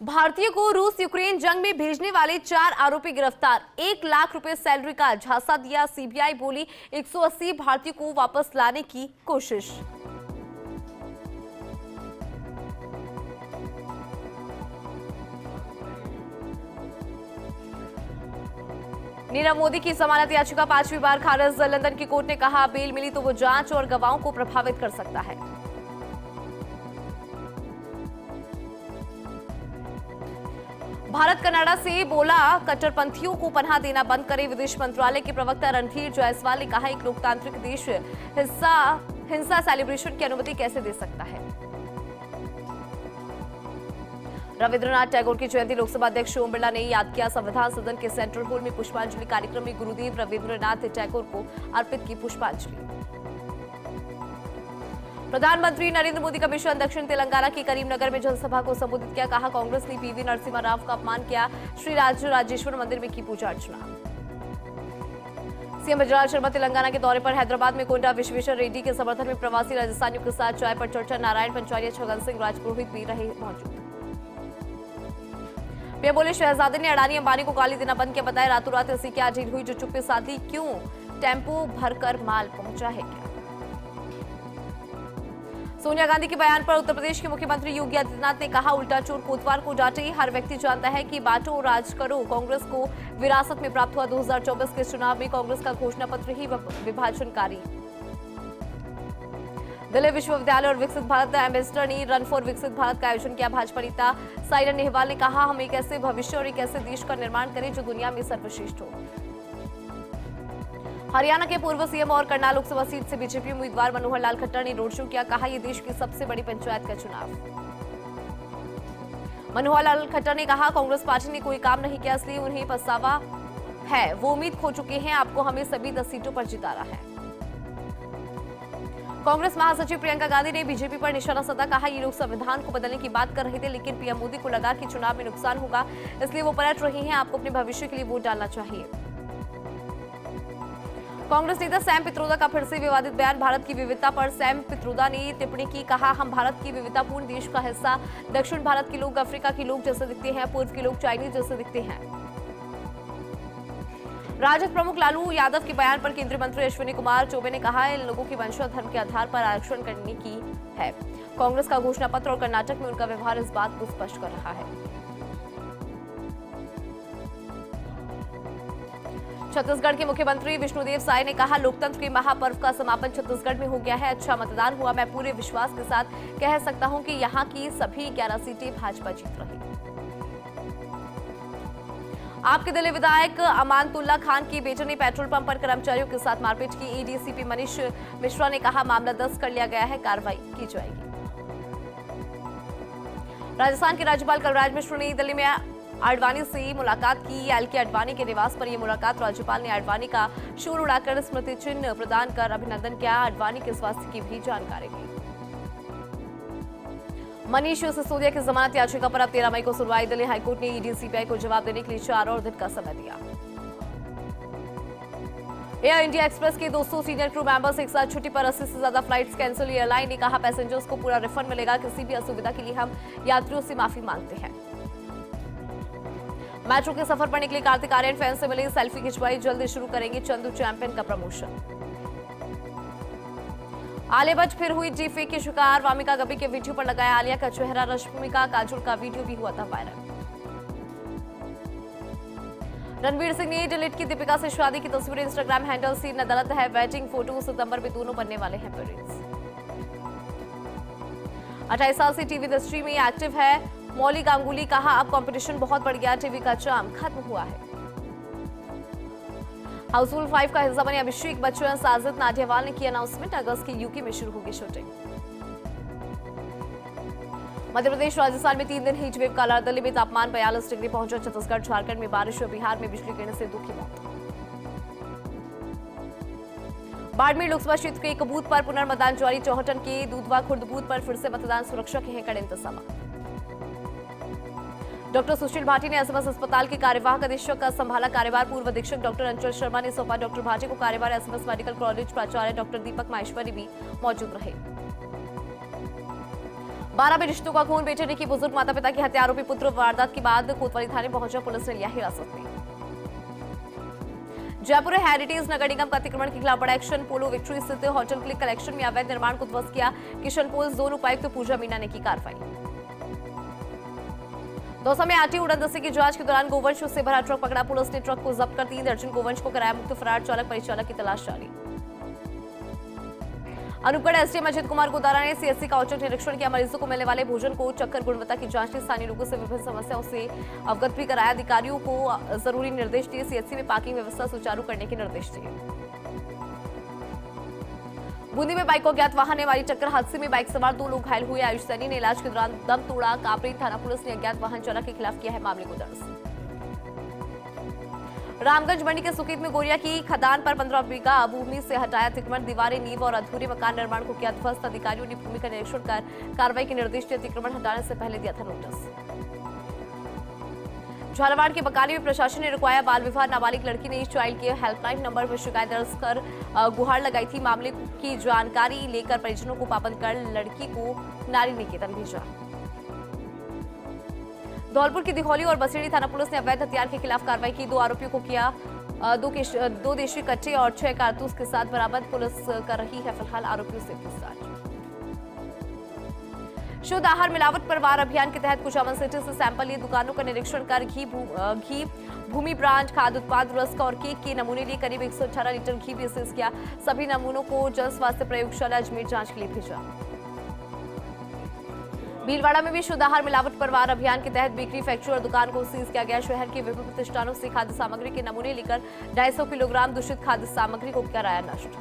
भारतीय को रूस यूक्रेन जंग में भेजने वाले 4 आरोपी गिरफ्तार। 1 लाख रुपए सैलरी का झांसा दिया। सीबीआई बोली 180 भारतीयों को वापस लाने की कोशिश। नीरव मोदी की जमानत याचिका 5वीं बार खारिज। लंदन की कोर्ट ने कहा बेल मिली तो वो जांच और गवाहों को प्रभावित कर सकता है। भारत कनाडा से बोला कट्टरपंथियों को पनाह देना बंद करे। विदेश मंत्रालय के प्रवक्ता रणधीर जायसवाल ने कहा एक लोकतांत्रिक देश हिंसा सेलिब्रेशन की अनुमति कैसे दे सकता है। रविंद्रनाथ टैगोर की जयंती। लोकसभा अध्यक्ष ओम बिरला ने याद किया। संविधान सदन के सेंट्रल हॉल में पुष्पांजलि कार्यक्रम में गुरुदेव रविंद्रनाथ टैगोर को अर्पित की पुष्पांजलि। प्रधानमंत्री नरेंद्र मोदी का मिशन दक्षिण तेलंगाना के करीमनगर में जनसभा को संबोधित किया। कहा कांग्रेस ने पीवी नरसिम्हा राव का अपमान किया। श्री राजेश्वर मंदिर में की पूजा अर्चना। सीएम बजराज शर्मा तेलंगाना के दौरे पर। हैदराबाद में कोंडा विश्वेश्वर रेड्डी के समर्थन में प्रवासी राजस्थानियों के साथ चाय पर चर्चा। नारायण पंचारिया, छगन सिंह राजपुरोहित भी रहे मौजूद। पीएम बोले शहजादे ने अडानी अंबानी को गाली देना बंद किया। बताया रातों रात ऐसी क्या डील हुई जो चुप्पे साधी। क्यों टेम्पो भरकर माल पहुंचा है क्या। सोनिया गांधी के बयान पर उत्तर प्रदेश के मुख्यमंत्री योगी आदित्यनाथ ने कहा उल्टा चोर कोतवाल को डांटे। हर व्यक्ति जानता है कि बांटो राज करो कांग्रेस को विरासत में प्राप्त हुआ। 2024 के चुनाव में कांग्रेस का घोषणा पत्र ही विभाजनकारी। दिल्ली विश्वविद्यालय और विकसित भारत एम्बेसडर ने रन फॉर विकसित भारत का आयोजन किया। भाजपा नेता साइना नेहवाल ने कहा हम एक ऐसे भविष्य और एक ऐसे देश का निर्माण करें जो दुनिया में सर्वश्रेष्ठ हो। हरियाणा के पूर्व सीएम और करनाल लोकसभा सीट से बीजेपी उम्मीदवार मनोहर लाल खट्टर ने रोड शो किया। कहा यह देश की सबसे बड़ी पंचायत का चुनाव। मनोहर लाल खट्टर ने कहा कांग्रेस पार्टी ने कोई काम नहीं किया इसलिए उन्हें पछतावा है। वो उम्मीद खो चुके हैं। आपको हमें सभी 10 सीटों पर जिताना है। कांग्रेस महासचिव प्रियंका गांधी ने बीजेपी पर निशाना साधा। कहा ये लोग संविधान को बदलने की बात कर रहे थे लेकिन पीएम मोदी को लगा कि चुनाव में नुकसान होगा इसलिए वो पलट रही हैं। आपको अपने भविष्य के लिए वोट डालना चाहिए। कांग्रेस नेता सैम पित्रोदा का फिर से विवादित बयान। भारत की विविधता पर सैम पित्रोदा ने टिप्पणी की। कहा हम भारत की विविधतापूर्ण देश का हिस्सा। दक्षिण भारत के लोग अफ्रीका के लोग जैसे दिखते हैं, पूर्व के लोग चाइनीज जैसे दिखते हैं। राजद प्रमुख लालू यादव के बयान पर केंद्रीय मंत्री अश्विनी कुमार चौबे ने कहा इन लोगों की वंश और धर्म के आधार पर आरक्षण करने की है। कांग्रेस का घोषणा पत्र और कर्नाटक में उनका व्यवहार इस बात को स्पष्ट कर रहा है। छत्तीसगढ़ के मुख्यमंत्री विष्णुदेव साय ने कहा लोकतंत्र के महापर्व का समापन छत्तीसगढ़ में हो गया है। अच्छा मतदान हुआ। मैं पूरे विश्वास के साथ कह सकता हूं कि यहां की सभी 11 सीटें भाजपा जीत रही। आपके दिल्ली विधायक अमानतुल्ला खान के बेटे ने पेट्रोल पंप पर कर्मचारियों के साथ मारपीट की। एडीसीपी मनीष मिश्रा ने कहा मामला दर्ज कर लिया गया है, कार्रवाई की जाएगी। राजस्थान के राज्यपाल कलराज मिश्र ने दिल्ली में आडवाणी से मुलाकात की। एलके आडवाणी के निवास पर यह मुलाकात। राज्यपाल ने आडवाणी का शोर उड़ाकर स्मृति चिन्ह प्रदान कर अभिनंदन किया। आडवाणी के स्वास्थ्य की भी जानकारी दी। मनीष सिसोदिया की जमानत याचिका पर अब 13 मई को सुनवाई। दिल्ली हाईकोर्ट ने ईडी सीबीआई को जवाब देने के लिए 4 और दिन का समय दिया। एयर इंडिया एक्सप्रेस के 200 सीनियर क्रू मेंबर्स एक साथ छुट्टी पर। 80 से ज्यादा फ्लाइट्स कैंसिल। एयरलाइन ने कहा पैसेंजर्स को पूरा रिफंड मिलेगा। किसी भी असुविधा के लिए हम यात्रियों से माफी मांगते हैं। मेट्रो के सफर पर निकले कार्तिक आर्यन फैंस से मिले, सेल्फी खिंचवाई। जल्द शुरू करेंगे चंदू चैंपियन का प्रमोशन। आलिया भट्ट फिर हुई डीफेक की शिकार। वामिका गबी के वीडियो पर लगाया आलिया का चेहरा। रश्मिका काजोल का वीडियो भी हुआ था वायरल। रणवीर सिंह ने डिलीट की दीपिका से शादी की तस्वीरें। इंस्टाग्राम हैंडल से अदालत है वेडिंग फोटो। सितंबर में दोनों बनने वाले हैं पेरेंट्स। 28 साल से टीवी इंडस्ट्री में एक्टिव है मौली गांगुली। कहा अब कंपटीशन बहुत बढ़ गया, टीवी का जाम खत्म हुआ है। हाउसफुल 5 का हिस्सा बने अभिषेक बच्चन। साजिद नाडियावाल ने किया अनाउंसमेंट। अगस्त के यूके में शुरू होगी शूटिंग। मध्य प्रदेश राजस्थान में 3 दिन हीट वेव का अलर्ट। दिल्ली में तापमान 42 डिग्री पहुंचा। छत्तीसगढ़ झारखंड में बारिश और बिहार में बिजली गिरने से 2 की मौत। बाड़मेर लोकसभा क्षेत्र के एक बूथ पर पुनर्मतदान जारी। चौहटन के दूधवा खुर्द बूथ पर फिर से मतदान। सुरक्षा के हैं कड़े इंतजाम। डॉक्टर सुशील भाटी ने एसएमएस अस्पताल के कार्यवाहक अधीक्षक का संभाला कार्यभार। पूर्व अधीक्षक डॉक्टर अंचल शर्मा ने सौंपा डॉक्टर भाटी को कार्यभार। एसएमएस मेडिकल कॉलेज प्राचार्य डॉक्टर दीपक माहेश्वरी भी मौजूद रहे। 12 में रिश्तों का खून, बेटे ने की बुजुर्ग माता पिता की हत्या, आरोपी पुत्र वारदात के बाद कोतवाली थाने पहुंचा, पुलिस ने लिया हिरासत में। जयपुर हेरिटेज नगर निगम का अतिक्रमण के खिलाफ बड़ा एक्शन, पोलो विक्ट्री स्थित होटल क्लिक कलेक्शन में अवैध निर्माण को ध्वस्त किया, किशनपोल जोन उपायुक्त पूजा मीना ने की कार्रवाई। दौसा में आरटी उड़न दस्ते की जांच के दौरान गोवंश से भरा ट्रक पकड़ा, पुलिस ने ट्रक को जब्त कर 3 दर्जन गोवंश को कराया मुक्त, फरार चालक परिचालक की तलाश जारी। अनूपगढ़ एसडीएम अजित कुमार गोदारा ने सीएससी का औचक निरीक्षण किया, मरीजों को मिलने वाले भोजन को चक्कर गुणवत्ता की जांच की, स्थानीय लोगों से विभिन्न समस्याओं से अवगत भी कराया, अधिकारियों को जरूरी निर्देश दिए, सीएससी में पार्किंग व्यवस्था सुचारू करने के निर्देश दिए। बूंदी में बाइक को अज्ञात वाहन ने मारी टक्कर, हादसे में बाइक सवार 2 लोग घायल हुए, आयुष सैनी ने इलाज के दौरान दम तोड़ा, कापरी थाना पुलिस ने अज्ञात वाहन चालक के खिलाफ किया है मामले को दर्ज। रामगंज मंडी के सुकीत में गोरिया की खदान पर 15 बीघा भूमि से हटाया अतिक्रमण, दीवारें, नींव और अधूरे मकान निर्माण को किया ध्वस्त, अधिकारियों ने भूमि का निरीक्षण कर कार्रवाई के निर्देश दिए, अतिक्रमण हटाने से पहले दिया था नोटिस। झालावाड़ के बकाली में प्रशासन ने रुकवाया बाल विवाह, नाबालिग लड़की ने चाइल्ड केयर हेल्पलाइन नंबर पर शिकायत दर्ज कर गुहार लगाई थी, मामले की जानकारी लेकर परिजनों को पाबंद कर लड़की को नारी निकेतन भेजा। धौलपुर की दिघौली और बसेड़ी थाना पुलिस ने अवैध हथियार के खिलाफ कार्रवाई की, 2 आरोपियों को किया 2 देशी कट्टे और 6 कारतूस के साथ बरामद, पुलिस कर रही है फिलहाल आरोपियों से पूछताछ। शुद्ध आहार मिलावट पर वार अभियान के तहत कुचामन सिटी से सैंपल लिए, दुकानों का निरीक्षण कर घी भूमि ब्रांड खाद्य उत्पाद, रस्क और केक के नमूने लिए, करीब 118 लीटर घी भी सीज किया, सभी नमूनों को जन स्वास्थ्य प्रयोगशाला अजमेर जांच के लिए भेजा। भीलवाड़ा में भी शुद्ध आहार मिलावट पर वार अभियान के तहत बेकरी, फैक्ट्री और दुकान को सीज किया गया, शहर के विभिन्न प्रतिष्ठानों से खाद्य सामग्री के नमूने लेकर 250 किलोग्राम दूषित खाद्य सामग्री को कराया नष्ट।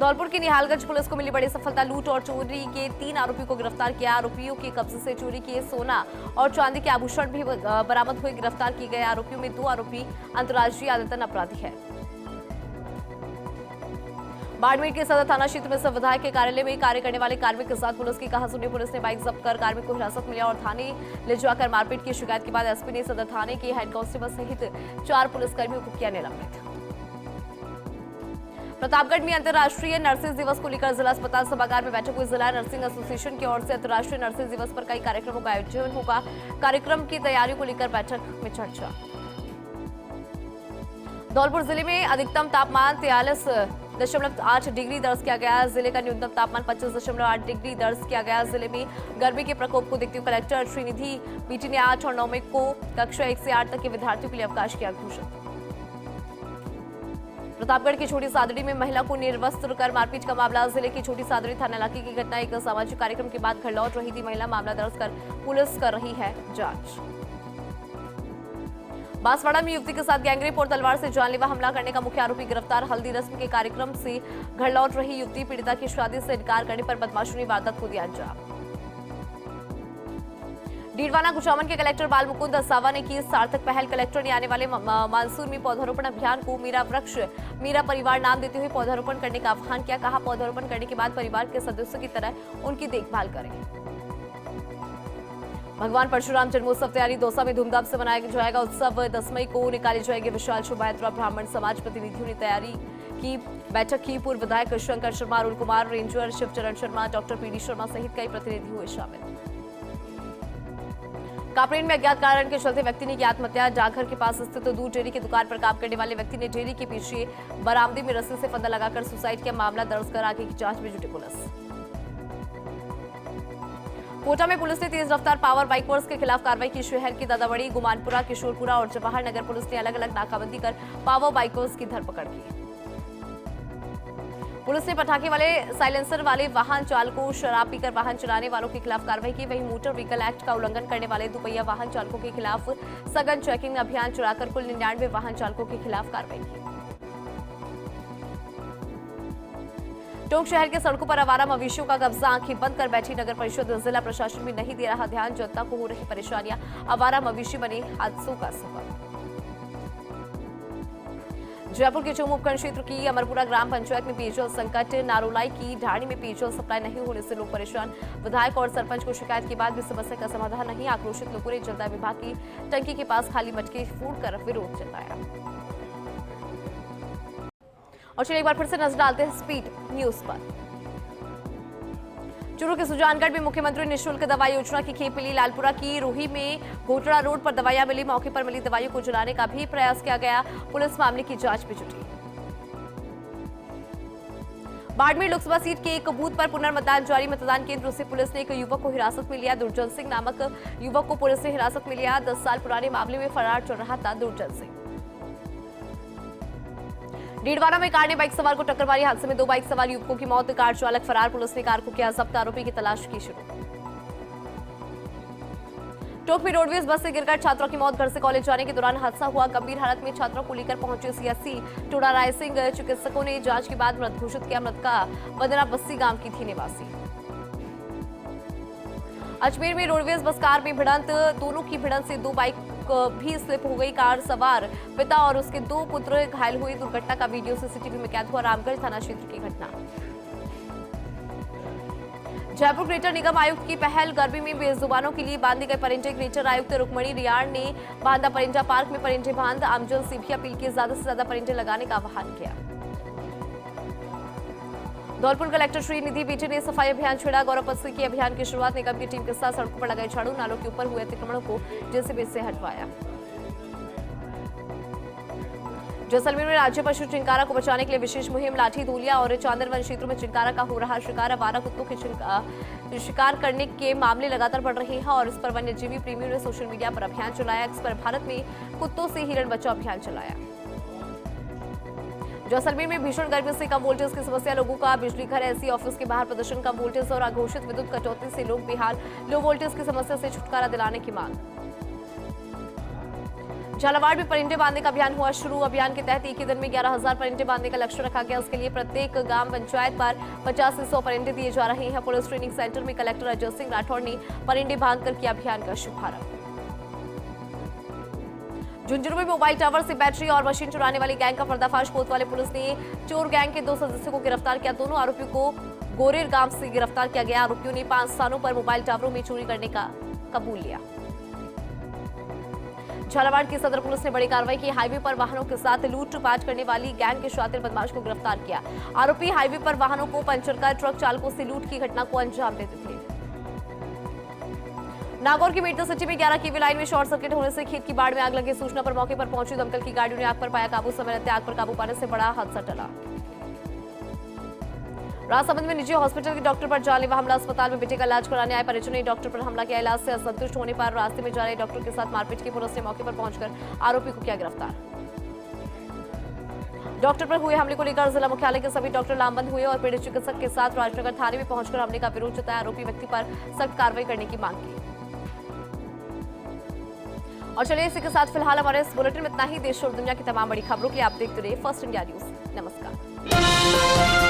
धौलपुर की निहालगंज पुलिस को मिली बड़ी सफलता, लूट और चोरी के 3 आरोपियों को गिरफ्तार किया, आरोपियों के कब्जे से चोरी किए सोना और चांदी के आभूषण भी बरामद हुए, गिरफ्तार किए गए आरोपियों में 2 आरोपी अंतर्राज्यीय आदतन अपराधी है। बाड़मेर के सदर थाना क्षेत्र में सब विधायक के कार्यालय में कार्य करने वाले कार्मिक के साथ पुलिस की कहासुनी, पुलिस ने बाइक जब्त कर कार्मिक को हिरासत में लिया और थाने ले जाकर मारपीट की शिकायत के बाद एसपी ने सदर थाने के हेड कांस्टेबल सहित 4 पुलिसकर्मियों को किया निलंबित। प्रतापगढ़ में अंतर्राष्ट्रीय नर्सिंग दिवस को लेकर जिला अस्पताल सभागार में बैठक हुई, जिला नर्सिंग एसोसिएशन की ओर से अंतर्राष्ट्रीय नर्सिंग दिवस पर कई कार्यक्रमों का आयोजन होगा, कार्यक्रम की तैयारियों को लेकर बैठक में चर्चा। धौलपुर जिले में अधिकतम तापमान 43.8 डिग्री दर्ज किया गया, जिले का न्यूनतम तापमान 25.8 डिग्री दर्ज किया गया। जिले में गर्मी के प्रकोप को देखते हुए कलेक्टर श्रीनिधि बीटी ने 8 और 9 मई को कक्षा 1 से 8 तक के विद्यार्थियों के लिए अवकाश किया घोषित। प्रतापगढ़ की छोटी सादड़ी में महिला को निर्वस्त्र कर मारपीट का मामला, जिले की छोटी सादड़ी थाना इलाके की घटना, एक सामाजिक कार्यक्रम के बाद घर लौट रही थी महिला, मामला दर्ज कर पुलिस कर रही है जांच। बांसवाड़ा में युवती के साथ गैंगरेप और तलवार से जानलेवा हमला करने का मुख्य आरोपी गिरफ्तार, हल्दी रस्म के कार्यक्रम से घर लौट रही युवती, पीड़िता की शादी से इनकार करने पर बदमाशों ने वारदात को दिया अंजाम। डीडवाना कुचामन के कलेक्टर बाल मुकुंद असावा ने की सार्थक पहल, कलेक्टर ने आने वाले मानसून में पौधारोपण अभियान को मेरा वृक्ष मेरा परिवार नाम देते हुए पौधारोपण करने का आह्वान किया, कहा पौधारोपण करने के बाद परिवार के सदस्यों की तरह उनकी देखभाल करें। भगवान परशुराम जन्मोत्सव तैयारी, दौसा में धूमधाम से मनाया जाएगा उत्सव, 10 मई को निकाली जाएगी विशाल शोभा यात्रा, ब्राह्मण समाज प्रतिनिधियों ने तैयारी की बैठक की, पूर्व विधायक Shankar Sharma, Arun Kumar, ranger Shivcharan Sharma, doctor PD Sharma सहित कई प्रतिनिधि हुए शामिल। कापरेन में अज्ञात कारण के चलते व्यक्ति ने की आत्महत्या, डाकघर के पास स्थित दूध डेयरी की दुकान पर काम करने वाले व्यक्ति ने डेयरी के पीछे बरामदे में रस्सी से फंदा लगाकर सुसाइड किया, मामला दर्ज कर आगे की जांच में जुटी पुलिस। कोटा में पुलिस ने तेज रफ्तार पावर बाइकर्स के खिलाफ कार्रवाई की, शहर की दादावड़ी, गुमानपुरा, किशोरपुरा और जवाहर नगर पुलिस ने अलग अलग नाकाबंदी कर पावर बाइकर्स की धरपकड़ की। पुलिस ने पटाखे वाले साइलेंसर वाले वाहन चालकों, शराब पीकर वाहन चलाने वालों के खिलाफ कार्रवाई की, वहीं मोटर व्हीकल एक्ट का उल्लंघन करने वाले दुपहिया वाहन चालकों के खिलाफ सघन चेकिंग अभियान चलाकर कुल 99 वाहन चालकों के खिलाफ कार्रवाई की। टोंक शहर के सड़कों पर आवारा मवेशियों का कब्जा, आंखें बंद कर बैठी नगर परिषद, जिला प्रशासन भी नहीं दे रहा ध्यान, जनता को हो रही परेशानियां, आवारा मवेशी बने हादसों का सबब। जयपुर के चोमू उपखंड क्षेत्र की अमरपुरा ग्राम पंचायत में पेयजल संकट, नारोलाई की ढाणी में पेयजल सप्लाई नहीं होने से लोग परेशान, विधायक और सरपंच को शिकायत के बाद भी समस्या का समाधान नहीं, आक्रोशित लोगों ने जल विभाग की टंकी के पास खाली मटके फोड़कर विरोध जताया। और चलिए एक बार फिर से नजर डालते हैं स्पीड न्यूज पर। चूरू के सुजानगढ़ में मुख्यमंत्री निःशुल्क दवा योजना की खेप मिली। लालपुरा की रोही में घोटड़ा रोड पर दवाइयां मिली। मौके पर मिली दवाइयों को जलाने का भी प्रयास किया गया। पुलिस मामले की जांच में जुटी। बाड़मेर लोकसभा सीट के एक बूथ पर पुनर्मतदान जारी। मतदान केंद्र से पुलिस ने एक युवक को हिरासत में लिया। दुर्जन सिंह नामक युवक को पुलिस ने हिरासत में लिया। 10 साल पुराने मामले में फरार चल रहा था दुर्जन सिंह। डीडवाना में कार ने बाइक सवार को टक्कर मारी। हादसे में 2 बाइक सवार युवकों की मौत। कार चालक फरार। पुलिस ने कार को किया जब्त। आरोपी की तलाश की शुरू। टोंक में रोडवेज बस से गिरकर छात्रों की मौत। घर से कॉलेज जाने के दौरान हादसा हुआ। गंभीर हालत में छात्रों को लेकर पहुंचे सीएससी टोडा राय सिंह। चिकित्सकों ने जांच के बाद मृत घोषित किया। मृतका बदना बस्सी गांव की थी निवासी। अजमेर में रोडवेज बस कार में भिड़ंत। दोनों की भिड़ंत से 2 बाइक भी स्लिप हो गई। कार सवार पिता और उसके 2 पुत्र घायल हुए। दुर्घटना का वीडियो सीसीटीवी में कैद हुआ। रामगढ़ थाना क्षेत्र की घटना। जयपुर ग्रेटर निगम आयुक्त की पहल। गर्मी में बेजुबानों के लिए बांधे गए परिंदे। ग्रेटर आयुक्त रुक्मणी रियाड़ ने बांधा परिंदा पार्क में परिंदे बांध। आमजन से भी अपील की ज्यादा से ज्यादा परिंदे लगाने का आह्वान किया। धौलपुर कलेक्टर श्रीनिधि बीटी ने सफाई अभियान छेड़ा। गौरव पत्सी की अभियान की शुरुआत। निगम की टीम के साथ सड़कों पर लगाए झाड़ू। नालों के ऊपर हुए अतिक्रमणों को जेसीबी से हटवाया। जैसलमेर में राज्य पशु चिंकारा को बचाने के लिए विशेष मुहिम। लाठी धूलिया और चांदरवन क्षेत्रों में चिंकारा का हो रहा शिकार। आवारा कुत्तों के शिकार करने के मामले लगातार बढ़ रहे हैं और इस पर वन्यजीवी प्रेमियों ने सोशल मीडिया पर अभियान चलाया। इस पर भारत में कुत्तों से हिरण बचाओ अभियान चलाया। जैसलमेर में भीषण गर्मी से कम वोल्टेज की समस्या। लोगों का बिजली घर एसी ऑफिस के बाहर प्रदर्शन। कम वोल्टेज और अघोषित विद्युत कटौती से लोग बेहाल। लो वोल्टेज की समस्या से छुटकारा दिलाने की मांग। झालावाड़ में परिंदे बांधने का अभियान हुआ शुरू। अभियान के तहत एक ही दिन में 11,000 परिंदे बांधने का लक्ष्य रखा गया। इसके लिए प्रत्येक ग्राम पंचायत पर 50 से 100 परिंदे दिए जा रहे हैं। पुलिस ट्रेनिंग सेंटर में कलेक्टर अजय सिंह राठौड़ ने परिंदे बांधकर किया अभियान का शुभारंभ। झुंझुनू में मोबाइल टावर से बैटरी और मशीन चुराने वाली गैंग का पर्दाफाश। कोतवाली पुलिस ने चोर गैंग के 2 सदस्यों को गिरफ्तार किया। दोनों आरोपियों को गोरेर गांव से गिरफ्तार किया गया। आरोपियों ने 5 स्थानों पर मोबाइल टावरों में चोरी करने का कबूल लिया। झालावाड़ की सदर पुलिस ने बड़ी कार्रवाई की। हाईवे पर वाहनों के साथ लूटपाट करने वाली गैंग के शातिर बदमाश को गिरफ्तार किया। आरोपी हाईवे पर वाहनों को पंचर कर ट्रक चालकों से लूट की घटना को अंजाम देते थे। नागौर की मेडता सिटी में 11 केवी लाइन में शॉर्ट सर्किट होने से खेत की बाढ़ में आग लगी। सूचना पर मौके पर पहुंची दमकल की गाड़ियों ने आग पर पाया काबू। समय रहते आग पर काबू पाने से बड़ा हादसा टला। राजसमंद में निजी हॉस्पिटल के डॉक्टर पर जानलेवा हमला। अस्पताल में बेटे का इलाज कराने आए परिजनों ने डॉक्टर पर हमला किया। इलाज से असंतुष्ट होने पर रास्ते में जा रहे डॉक्टर के साथ मारपीट की। पुलिस ने मौके पर पहुंचकर आरोपी को किया गिरफ्तार। डॉक्टर पर हुए हमले को लेकर जिला मुख्यालय के सभी डॉक्टर लामबंद हुए और पीड़ित चिकित्सक के साथ राजनगर थाने में पहुंचकर हमले का विरोध जताया। आरोपी व्यक्ति पर सख्त कार्रवाई करने की मांग की। और चलिए इसी के साथ फिलहाल हमारे इस बुलेटिन में इतना ही। देश और दुनिया की तमाम बड़ी खबरों के लिए आप देखते रहिए फर्स्ट इंडिया न्यूज। नमस्कार।